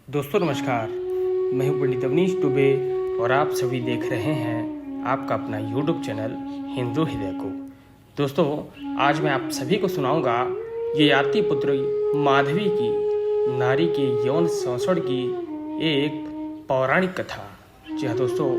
दोस्तों नमस्कार। मैं हूं पंडित अवनीश दुबे और आप सभी देख रहे हैं आपका अपना यूट्यूब चैनल हिंदू हृदय को। दोस्तों आज मैं आप सभी को सुनाऊंगा ययाति पुत्री माधवी की नारी के यौन शोषण की एक पौराणिक कथा। जी हाँ दोस्तों,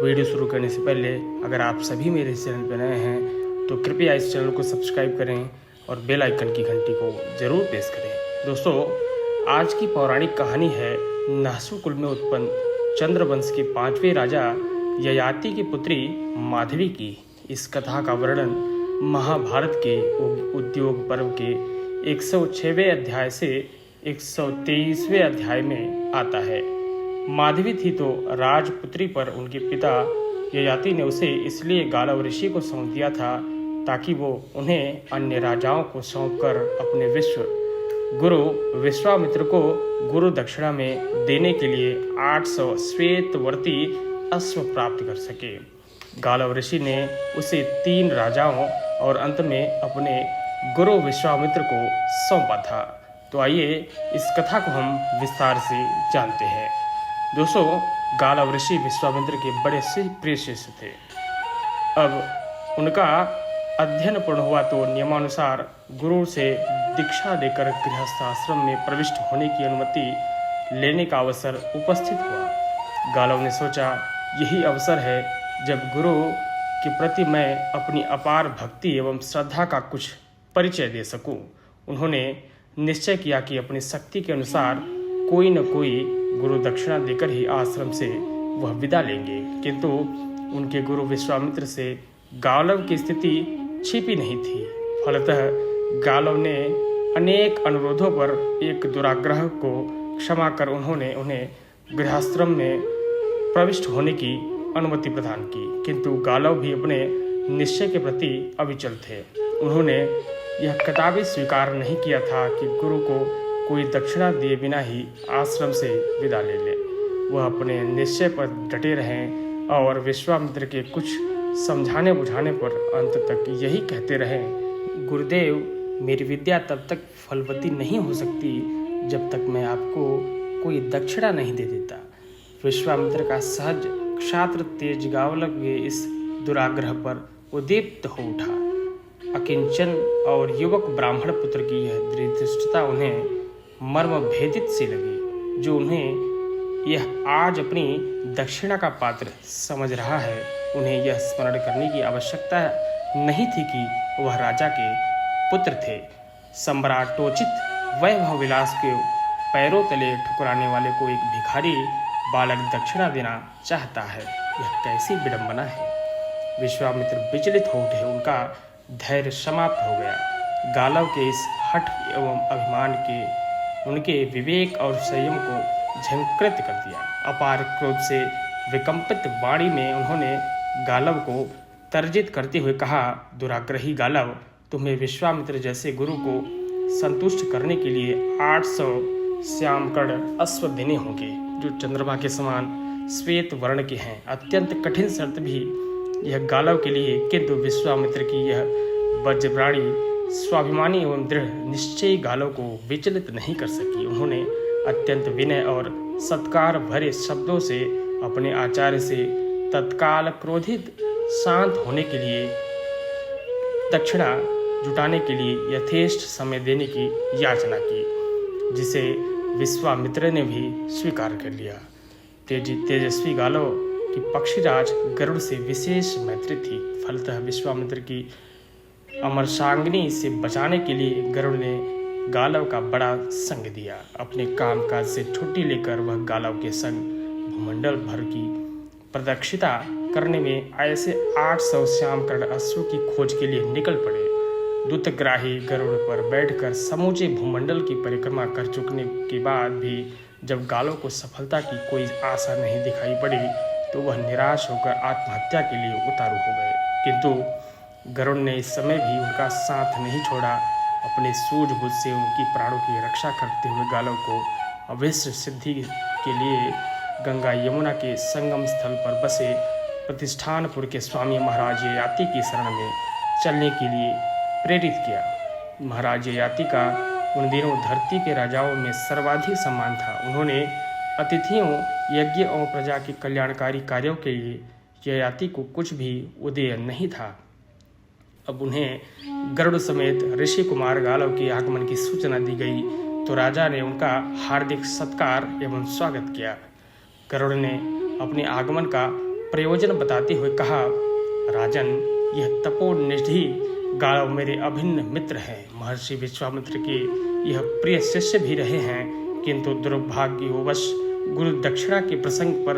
वीडियो शुरू करने से पहले अगर आप सभी मेरे चैनल पर नए हैं तो कृपया इस चैनल को सब्सक्राइब करें और बेल आइकन की घंटी को ज़रूर प्रेस करें। दोस्तों आज की पौराणिक कहानी है नासु कुल में उत्पन्न चंद्रवंश के 5वें राजा ययाति की पुत्री माधवी की। इस कथा का वर्णन महाभारत के उद्योग पर्व के 106वें अध्याय से 123वें अध्याय में आता है। माधवी थी तो राजपुत्री पर उनके पिता ययाति ने उसे इसलिए गालव ऋषि को सौंप दिया था ताकि वो उन्हें अन्य राजाओं को सौंपकर अपने गुरु विश्वामित्र को गुरु दक्षिणा में देने के लिए 800 श्वेतवर्ती अश्व प्राप्त कर सके। गालव ऋषि ने उसे 3 राजाओं और अंत में अपने गुरु विश्वामित्र को सौंपा था। तो आइए इस कथा को हम विस्तार से जानते हैं। दोस्तों गालव ऋषि विश्वामित्र के बड़े से प्रिय शिष्य थे। अब उनका अध्ययन पूर्ण हुआ तो नियमानुसार गुरु से दीक्षा लेकर गृहस्थ आश्रम में प्रविष्ट होने की अनुमति लेने का अवसर उपस्थित हुआ। गालव ने सोचा यही अवसर है जब गुरु के प्रति मैं अपनी अपार भक्ति एवं श्रद्धा का कुछ परिचय दे सकूं। उन्होंने निश्चय किया कि अपनी शक्ति के अनुसार कोई न कोई गुरु दक्षिणा देकर ही आश्रम से वह विदा लेंगे। किंतु उनके गुरु विश्वामित्र से गालव की स्थिति छिपी नहीं थी। फलतः गालव ने अनेक अनुरोधों पर एक दुराग्रह को क्षमा कर उन्हें गृहाश्रम में प्रविष्ट होने की अनुमति प्रदान की। किंतु गालव भी अपने निश्चय के प्रति अविचल थे। उन्होंने यह कदापि स्वीकार नहीं किया था कि गुरु को कोई दक्षिणा दिए बिना ही आश्रम से विदा ले ले। वह अपने निश्चय पर डटे रहें और विश्वामित्र के कुछ समझाने बुझाने पर अंत तक यही कहते रहे, गुरुदेव मेरी विद्या तब तक फलवती नहीं हो सकती जब तक मैं आपको कोई दक्षिणा नहीं दे देता। विश्वामित्र का सहज क्षात्र तेज गावलव के इस दुराग्रह पर उद्दीप्त हो उठा। अकिंचन और युवक ब्राह्मण पुत्र की यह दृढ़ता उन्हें मर्म भेदित सी लगी। जो उन्हें यह आज अपनी दक्षिणा का पात्र समझ रहा है, उन्हें यह स्मरण करने की आवश्यकता नहीं थी कि वह राजा के पुत्र थे। सम्राटोचित वैभव विलास के पैरों तले ठुकराने वाले को एक भिखारी बालक दक्षिणा देना चाहता है, यह कैसी विडंबना है। विश्वामित्र विचलित हो उठे। उनका धैर्य समाप्त हो गया। गालव के इस हठ एवं अभिमान के उनके विवेक और संयम को झंकृत कर दिया। अपार क्रोध से विकंपित वाणी में उन्होंने गालव को तर्जित करते हुए कहा, दुराग्रही गालव, तुम्हें विश्वामित्र जैसे गुरु को संतुष्ट करने के लिए 800 श्यामकर्ण अश्व देने होंगे जो चंद्रमा के समान श्वेत वर्ण के हैं। अत्यंत कठिन शर्त भी यह गालव के लिए, किंतु विश्वामित्र की यह वज्रप्राणी स्वाभिमानी एवं दृढ़ निश्चयी गालव को विचलित नहीं कर सकी। उन्होंने अत्यंत विनय और सत्कार भरे शब्दों से अपने आचार्य से तत्काल क्रोधित शांत होने के लिए दक्षिणा जुटाने के लिए यथेष्ट समय देने की याचना की, जिसे विश्वामित्र ने भी स्वीकार कर लिया। तेजस्वी गालव की पक्षीराज गरुड़ से विशेष मैत्री थी। फलतः विश्वामित्र की अमरसांगिनी से बचाने के लिए गरुड़ ने गालव का बड़ा संग दिया। अपने कामकाज से छुट्टी लेकर वह गालव के संग भूमंडल भर की प्रदक्षिणा करने में ऐसे 800 श्यामकर्ण अश्वों की खोज के लिए निकल पड़े। दूतग्राही गरुड़ पर बैठकर समूचे भूमंडल की परिक्रमा कर चुकने के बाद भी जब गालव को सफलता की कोई आशा नहीं दिखाई पड़ी तो वह निराश होकर आत्महत्या के लिए उतारू हो गए। किंतु गरुड़ ने इस समय भी उनका साथ नहीं छोड़ा। अपने सूझबूझ से उनकी प्राणों की रक्षा करते हुए गालव को अवश्य सिद्धि के लिए गंगा यमुना के संगम स्थल पर बसे प्रतिष्ठानपुर के स्वामी महाराज ययाति की शरण में चलने के लिए प्रेरित किया। महाराज ययाति का उन दिनों धरती के राजाओं में सर्वाधिक सम्मान था। उन्होंने अतिथियों, यज्ञ और प्रजा के कल्याणकारी कार्यों के लिए ययाति को कुछ भी उदेय नहीं था। अब उन्हें गरुड़ समेत ऋषि कुमार गालव के आगमन की सूचना दी गई तो राजा ने उनका हार्दिक सत्कार एवं स्वागत किया। गरुड़ ने अपने आगमन का प्रयोजन बताते हुए कहा, राजन, यह तपोनिधि गालव मेरे अभिन्न मित्र हैं। महर्षि विश्वामित्र के यह प्रिय शिष्य भी रहे हैं, किंतु दुर्भाग्यवश गुरु दक्षिणा के प्रसंग पर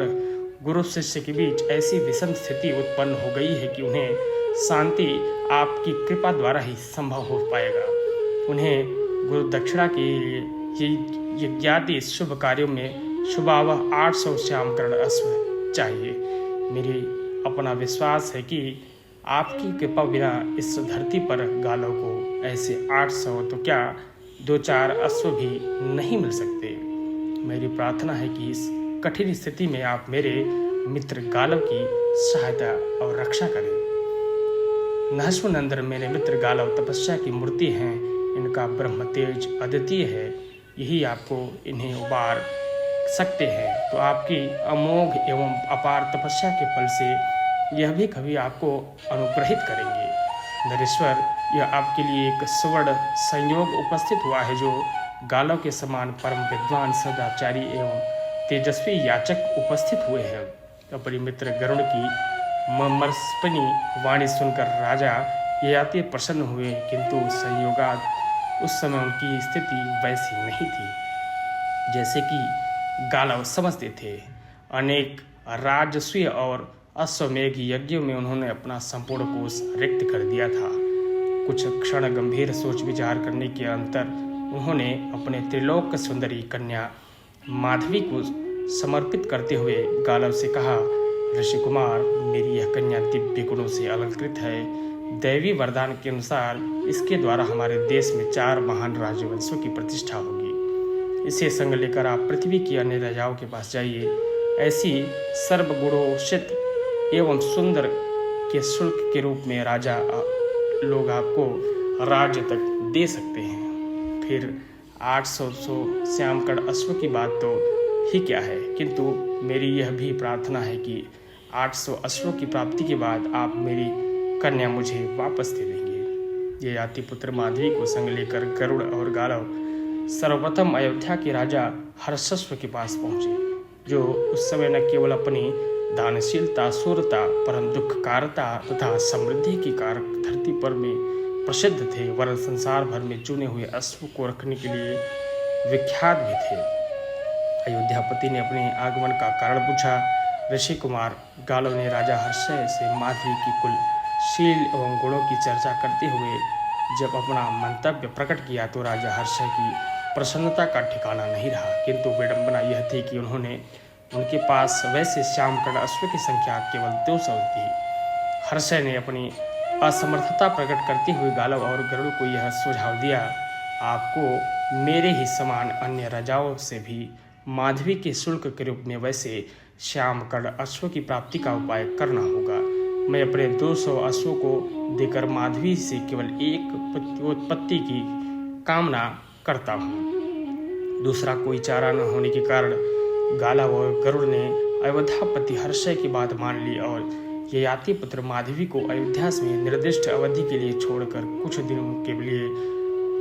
गुरु शिष्य के बीच ऐसी विषम स्थिति उत्पन्न हो गई है कि उन्हें शांति आपकी कृपा द्वारा ही संभव हो पाएगा। उन्हें गुरु दक्षिणा के यज्ञादि शुभ कार्यों में शुभावह 800 श्यामकर्ण अश्व चाहिए। मेरी अपना विश्वास है कि आपकी कृपा बिना इस धरती पर गालों को ऐसे 800 तो क्या 2-4 अश्व भी नहीं मिल सकते। मेरी प्रार्थना है कि इस कठिन स्थिति में आप मेरे मित्र गालव की सहायता और रक्षा करें। नहस्वनंदन मेरे मित्र गालव तपस्या की मूर्ति हैं। इनका ब्रह्म तेज अद्वितीय है, यही आपको इन्हें उबार सकते हैं। तो आपकी अमोघ एवं अपार तपस्या के फल से यह भी कभी आपको अनुग्रहित करेंगे। नरेश्वर, यह आपके लिए एक सुवर्ण संयोग उपस्थित हुआ है, जो गालव के समान परम विद्वान, सदाचारी एवं तेजस्वी याचक उपस्थित हुए हैं। अपने मित्र गरुड़ की मर्मस्पनी वाणी सुनकर राजा ययाति प्रसन्न हुए, किंतु संयोगात उस समय उनकी स्थिति वैसी नहीं थी जैसे कि गालव समझते थे। अनेक राजस्वीय और अश्वमेघ यज्ञों में उन्होंने अपना संपूर्ण कोष रिक्त कर दिया था। कुछ क्षण गंभीर सोच विचार करने के अंतर उन्होंने अपने त्रिलोक सुंदरी कन्या माधवी को समर्पित करते हुए गालव से कहा, ऋषि कुमार, मेरी यह कन्या दिव्य गुणों से अलंकृत है। दैवी वरदान के अनुसार इसके द्वारा हमारे देश में 4 महान राजवंशों की प्रतिष्ठा होगी। इसे संग लेकर आप पृथ्वी की अन्य राजाओं के पास जाइए। ऐसी सर्वगुणोषित एवं सुंदर के शुल्क के रूप में राजा लोग आपको राज्य तक दे सकते हैं। फिर 800 श्यामकर्ण अश्व की बात तो ही क्या है, किंतु मेरी यह भी प्रार्थना है कि 800 अश्वों की प्राप्ति के बाद आप मेरी कन्या मुझे वापस दे देंगे। ययाति पुत्र माधवी को संग लेकर गरुड़ और गालव सर्वप्रथम अयोध्या के राजा हर्षस्व के पास पहुंचे, जो उस समय न केवल अपनी दानशीलता, शूरता, परम दुखकारता तथा समृद्धि की कारक धरती पर में प्रसिद्ध थे, वरन संसार भर में चुने हुए अश्व को रखने के लिए विख्यात भी थे। अयोध्यापति ने अपने आगमन का कारण पूछा। ऋषि कुमार गालव ने राजा हर्षय से माधवी की कुल शील एवं गुणों की चर्चा करते हुए जब अपना मंतव्य प्रकट किया तो राजा हर्षय की प्रसन्नता का ठिकाना नहीं रहा, किंतु विडंबना यह थी कि उनके पास वैसे श्यामकर्ण अश्व की संख्या केवल 200 थी। हर्षय ने अपनी असमर्थता प्रकट करते हुए गालव और गरुड़ को यह सुझाव दिया, आपको मेरे ही समान अन्य राजाओं से भी माधवी के शुल्क के रूप में वैसे श्यामकर्ण अश्व की प्राप्ति का उपाय करना होगा। मैं अपने 200 अश्वों को देकर माधवी से केवल एक उत्पत्ति की कामना करता हूँ। दूसरा कोई चारा न होने के कारण गालव और गरुड़ ने अयोध्यापति हर्षय की बात मान ली और ययाति पुत्र माधवी को अयोध्या में निर्दिष्ट अवधि के लिए छोड़कर कुछ दिनों के लिए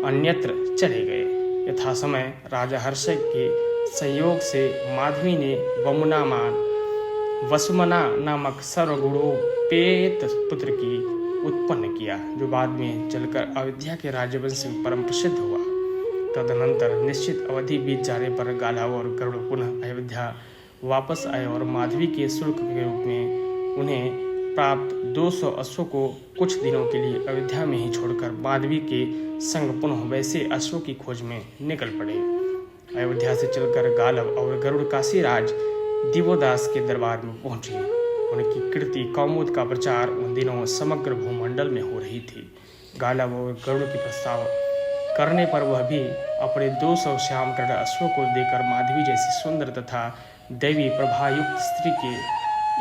अन्यत्र चले गए। यथा समय राजा हर्षय के संयोग से माधवी ने वसुमना नामक सर्वगुणोपेत पुत्र की उत्पन्न किया, जो बाद में चलकर अयोध्या के राजवंश में परम प्रसिद्ध हुआ। तदनंतर निश्चित अवधि बीत जाने पर गालव और गरुड़ पुनः अयोध्या वापस आए और माधवी के शुल्क के रूप में उन्हें प्राप्त 200 अश्वों को कुछ दिनों के लिए अयोध्या में ही छोड़कर माधवी के संग पुनः वैसे अश्वों की खोज में निकल पड़े। अयोध्या से चलकर गालव और गरुड़ काशीराज दिवोदास के दरबार में पहुंचे। उनकी कीर्ति कौमुद का प्रचार उन दिनों समग्र भूमंडल में हो रही थी। गालव और गरुड़ की प्रस्ताव करने पर वह भी अपने 200 श्यामकर्ण अश्वों को देकर माधवी जैसी सुंदर तथा दैवी प्रभायुक्त स्त्री के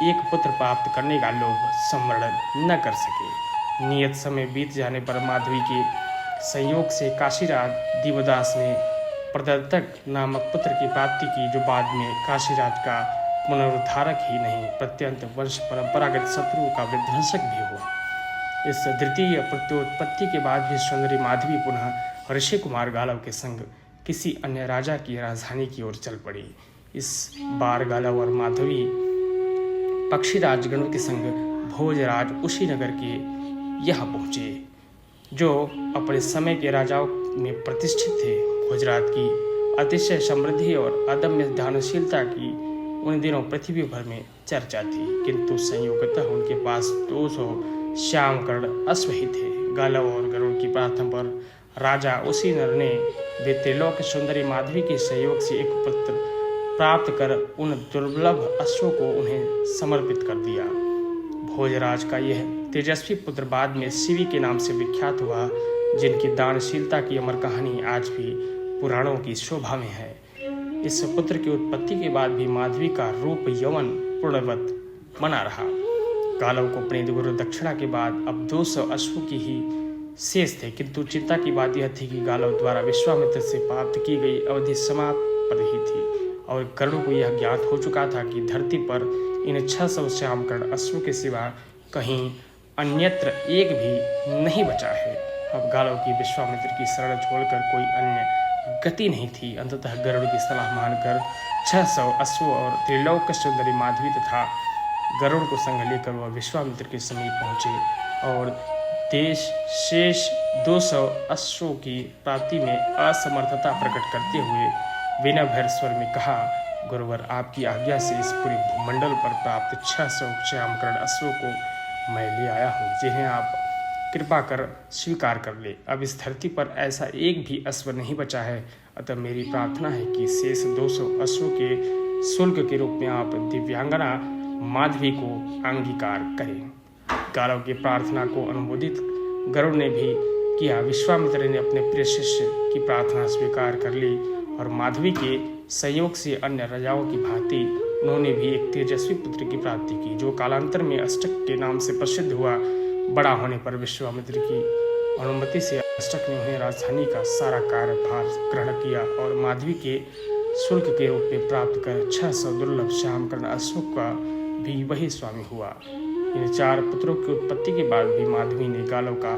एक पुत्र प्राप्त करने का लोभ सम्वरण न कर सके। नियत समय बीत जाने पर माधवी के संयोग से काशीराज दिवदास ने प्रदत्तक नामक पुत्र की प्राप्ति की, जो बाद में काशीराज का पुनरुद्धारक ही नहीं प्रत्यंत वंश परंपरागत शत्रुओं का विध्वंसक भी हुआ। इस द्वितीय प्रत्युत्पत्ति के बाद भी सुंदरी माधवी पुनः ऋषि कुमार गालव के संग किसी अन्य राजा की राजधानी की ओर चल पड़ी। इस बार गालव और माधवी पक्षीराज गणों के संग भोजराज उसी नगर के यहाँ पहुँचे, जो अपने समय के राजाओं में प्रतिष्ठित थे। भोजराज की अतिशय समृद्धि और अदम्य दानशीलता की उन दिनों पृथ्वी भर में चर्चा थी, किंतु संयोगतः उनके पास 200 श्यामकर्ण अश्व ही थे। गालव और गरुड़ की प्रार्थना पर राजा उसी नर ने वे त्रिलोक सुंदरी माधवी के सहयोग से एक पुत्र प्राप्त कर उन दुर्लभ अश्वों को उन्हें समर्पित कर दिया। भोजराज का यह तेजस्वी पुत्र बाद में शिवी के नाम से विख्यात हुआ, जिनकी दानशीलता की अमर कहानी आज भी पुराणों की शोभा में है। इस पुत्र की उत्पत्ति के बाद भी माधवी का रूप यौवन पूर्णवत बना रहा। गालव को अपनी गुरु दक्षिणा के बाद अब 200 अश्वों की ही शेष थे, किंतु चिंता की बात यह थी कि गालव द्वारा विश्वामित्र से प्राप्त की गई अवधि समाप्त पर ही थी और गरुड़ को यह ज्ञात हो चुका था कि धरती पर इन 600 श्यामकर्ण अश्वों के सिवा कहीं अन्यत्र एक भी नहीं बचा है। अब गालव की विश्वामित्र की शरण छोड़कर कोई अन्य गति नहीं थी। अंततः गरुड़ की सलाह मानकर 600 अश्वों और त्रिलोक सुंदरी माधवी तथा गरुड़ को संग लेकर वह विश्वामित्र के समीप पहुंचे और देश शेष 200 अश्वों की प्राप्ति में असमर्थता प्रकट करते हुए विनय भैर स्वर में कहा, गुरुवर, आपकी आज्ञा से इस पूरे भूमंडल पर प्राप्त 600 श्यामकर्ण अश्वों को मैं ले आया हूँ, जिन्हें आप कृपा कर स्वीकार कर ले। अब इस धरती पर ऐसा एक भी अश्व नहीं बचा है, अतः मेरी प्रार्थना है कि शेष 200 अश्वों के शुल्क के रूप में आप दिव्यांगना माधवी को अंगीकार करें। गालव की प्रार्थना को अनुमोदित गरुड़ ने भी किया। विश्वामित्र ने अपने प्रिय शिष्य की प्रार्थना स्वीकार कर ली और माधवी के संयोग से अन्य राजाओं की भांति उन्होंने भी एक तेजस्वी पुत्र की प्राप्ति की, जो कालांतर में अष्टक के नाम से प्रसिद्ध हुआ। बड़ा होने पर विश्वामित्र की अनुमति से अष्टक ने उन्हें राजधानी का सारा कार्यभार ग्रहण किया और माधवी के शुल्क के रूप में प्राप्त कर 600 दुर्लभ श्यामकर्ण अश्वों का भी वही स्वामी हुआ। इन 4 पुत्रों की उत्पत्ति के बाद भी माधवी ने गालव का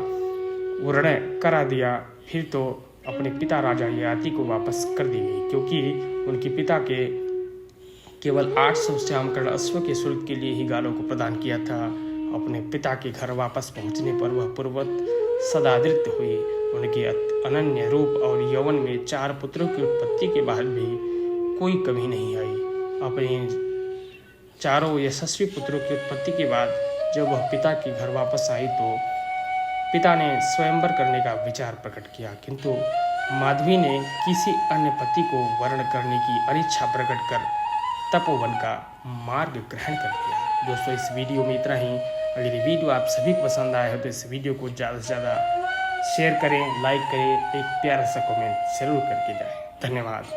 वर्णय करा दिया। फिर तो अपने पिता राजा ययाति को वापस कर दी गई, क्योंकि उनके पिता के केवल 800 श्यामकर्ण अश्व के शुल्क के लिए ही गालव को प्रदान किया था। अपने पिता के घर वापस पहुंचने पर वह पूर्ववत सदादृत हुई। उनके अनन्य रूप और यौवन में 4 पुत्रों की उत्पत्ति के बाद भी कोई कमी नहीं आई। अपने 4 यशस्वी पुत्रों की उत्पत्ति के बाद जब वह पिता के घर वापस आई तो पिता ने स्वयंवर करने का विचार प्रकट किया, किंतु माधवी ने किसी अन्य पति को वर्ण करने की अनिच्छा प्रकट कर तपोवन का मार्ग ग्रहण कर लिया। दोस्तों, इस वीडियो में इतना ही। अगर ये वीडियो आप सभी को पसंद आया हो तो इस वीडियो को ज़्यादा से ज़्यादा शेयर करें, लाइक करें, एक प्यारा सा कमेंट जरूर करके जाएं। धन्यवाद।